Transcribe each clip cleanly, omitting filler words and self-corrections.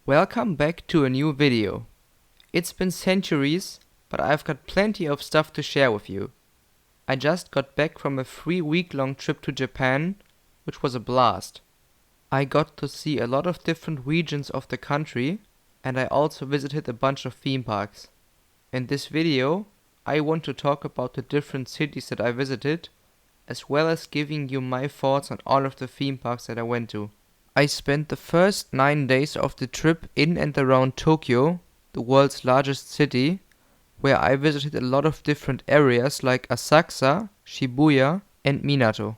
Welcome back to a new video. It's been centuries, but I've got plenty of stuff to share with you. I just got back from a 3-week-long trip to Japan, which was a blast. I got to see a lot of different regions of the country, and I also visited a bunch of theme parks. In this video, I want to talk about the different cities that I visited, as well as giving you my thoughts on all of the theme parks that I went to. I spent the first 9 days of the trip in and around Tokyo, the world's largest city, where I visited a lot of different areas like Asakusa, Shibuya, and Minato.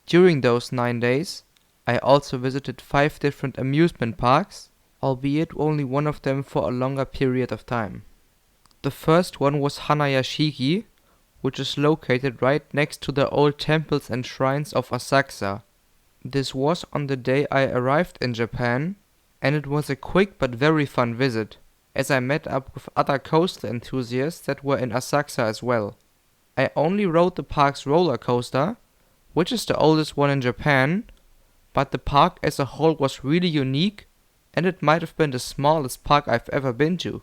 During those 9 days, I also visited 5 different amusement parks, albeit only one of them for a longer period of time. The first one was Hanayashiki, which is located right next to the old temples and shrines of Asakusa. This was on the day I arrived in Japan, and it was a quick but very fun visit, as I met up with other coaster enthusiasts that were in Asakusa as well. I only rode the park's roller coaster, which is the oldest one in Japan, but the park as a whole was really unique, and it might have been the smallest park I've ever been to.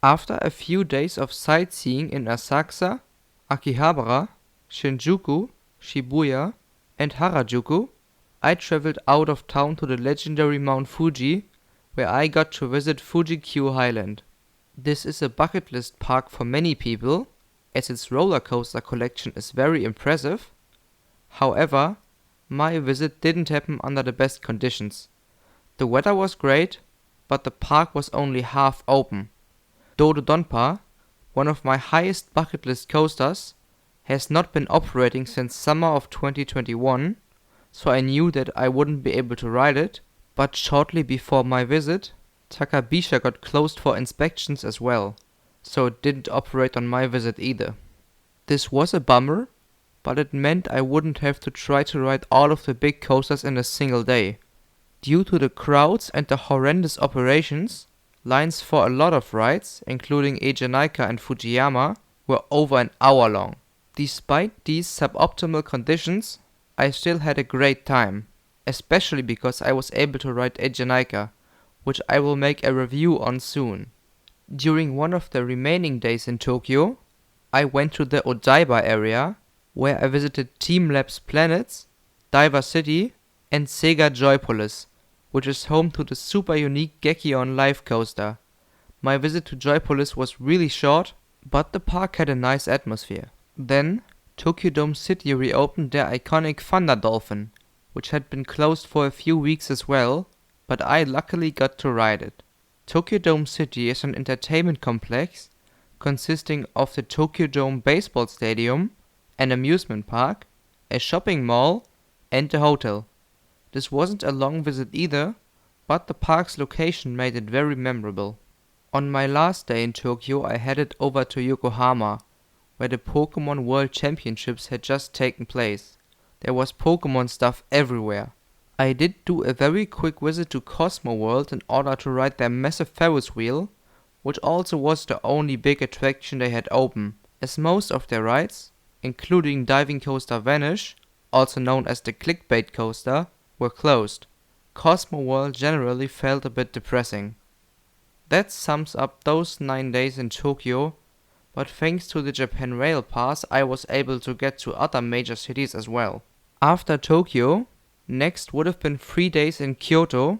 After a few days of sightseeing in Asakusa, Akihabara, Shinjuku, Shibuya, and Harajuku, I traveled out of town to the legendary Mount Fuji, where I got to visit Fuji-Q Highland. This is a bucket list park for many people, as its roller coaster collection is very impressive. However, my visit didn't happen under the best conditions. The weather was great, but the park was only half open. Dodonpa, one of my highest bucket list coasters, has not been operating since summer of 2021, so I knew that I wouldn't be able to ride it, but shortly before my visit, Takabisha got closed for inspections as well, so it didn't operate on my visit either. This was a bummer, but it meant I wouldn't have to try to ride all of the big coasters in a single day. Due to the crowds and the horrendous operations, lines for a lot of rides, including Eijanaika and Fujiyama, were over an hour long. Despite these suboptimal conditions, I still had a great time, especially because I was able to ride Eijanaika, which I will make a review on soon. During one of the remaining days in Tokyo, I went to the Odaiba area, where I visited Team Lab's Planets, Diver City, and Sega Joypolis, which is home to the super unique Gekion Life Coaster. My visit to Joypolis was really short, but the park had a nice atmosphere. Then, Tokyo Dome City reopened their iconic Thunder Dolphin, which had been closed for a few weeks as well, but I luckily got to ride it. Tokyo Dome City is an entertainment complex consisting of the Tokyo Dome Baseball Stadium, an amusement park, a shopping mall, and a hotel. This wasn't a long visit either, but the park's location made it very memorable. On my last day in Tokyo, I headed over to Yokohama, where the Pokemon World Championships had just taken place. There was Pokemon stuff everywhere. I did do a very quick visit to Cosmo World in order to ride their massive Ferris wheel, which also was the only big attraction they had open, as most of their rides, including Diving Coaster Vanish, also known as the Clickbait Coaster, were closed. Cosmo World generally felt a bit depressing. That sums up those 9 days in Tokyo, but thanks to the Japan Rail Pass I was able to get to other major cities as well. After Tokyo, next would have been 3 days in Kyoto,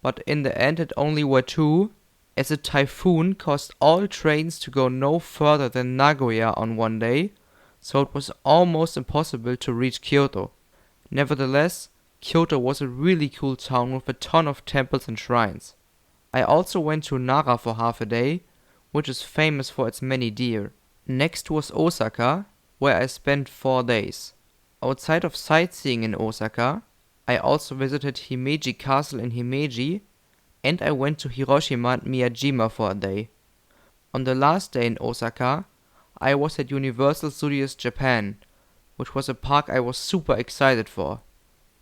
but in the end it only were 2, as a typhoon caused all trains to go no further than Nagoya on one day, so it was almost impossible to reach Kyoto. Nevertheless, Kyoto was a really cool town with a ton of temples and shrines. I also went to Nara for half a day, which is famous for its many deer. Next was Osaka, where I spent 4 days. Outside of sightseeing in Osaka, I also visited Himeji Castle in Himeji, and I went to Hiroshima and Miyajima for a day. On the last day in Osaka, I was at Universal Studios Japan, which was a park I was super excited for.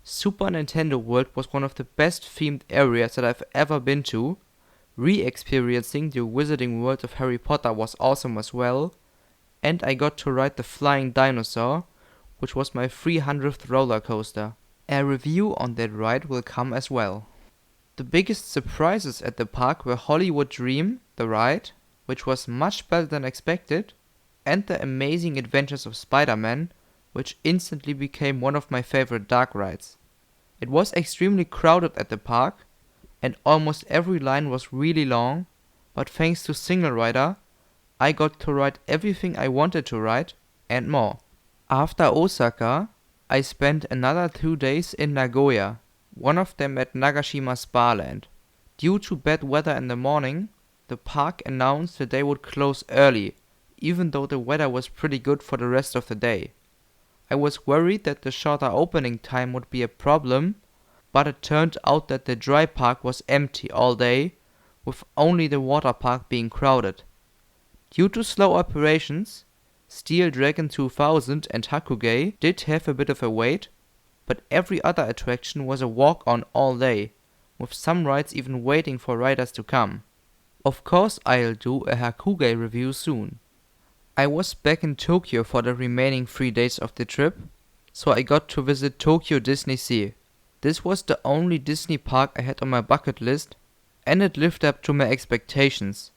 Super Nintendo World was one of the best themed areas that I've ever been to. Re-experiencing the Wizarding World of Harry Potter was awesome as well, and I got to ride the Flying Dinosaur, which was my 300th roller coaster. A review on that ride will come as well. The biggest surprises at the park were Hollywood Dream, the ride, which was much better than expected, and the Amazing Adventures of Spider-Man, which instantly became one of my favorite dark rides. It was extremely crowded at the park, and almost every line was really long, but thanks to Single Rider, I got to ride everything I wanted to ride and more. After Osaka, I spent another 2 days in Nagoya, one of them at Nagashima Spa Land. Due to bad weather in the morning, the park announced that they would close early, even though the weather was pretty good for the rest of the day. I was worried that the shorter opening time would be a problem, but it turned out that the dry park was empty all day, with only the water park being crowded. Due to slow operations, Steel Dragon 2000 and Hakuge did have a bit of a wait, but every other attraction was a walk-on all day, with some rides even waiting for riders to come. Of course I'll do a Hakuge review soon. I was back in Tokyo for the remaining 3 days of the trip, so I got to visit Tokyo Disney Sea. This was the only Disney park I had on my bucket list, and it lived up to my expectations.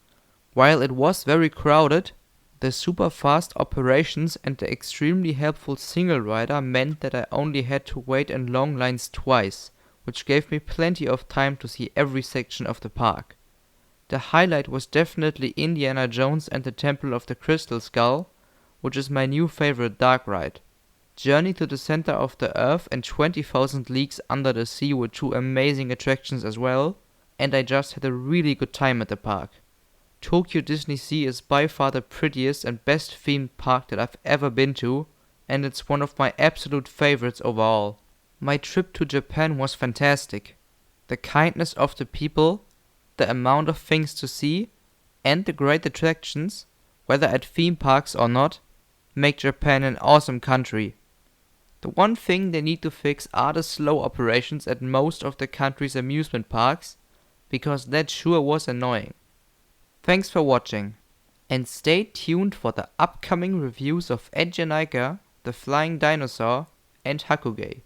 While it was very crowded, the super fast operations and the extremely helpful single rider meant that I only had to wait in long lines twice, which gave me plenty of time to see every section of the park. The highlight was definitely Indiana Jones and the Temple of the Crystal Skull, which is my new favorite dark ride. Journey to the Center of the Earth and 20,000 Leagues Under the Sea were two amazing attractions as well, and I just had a really good time at the park. Tokyo Disney Sea is by far the prettiest and best themed park that I've ever been to, and it's one of my absolute favorites overall. My trip to Japan was fantastic. The kindness of the people, the amount of things to see, and the great attractions, whether at theme parks or not, make Japan an awesome country. The one thing they need to fix are the slow operations at most of the country's amusement parks, because that sure was annoying. Thanks for watching, and stay tuned for the upcoming reviews of Edge and Ica, The Flying Dinosaur, and Hakuge.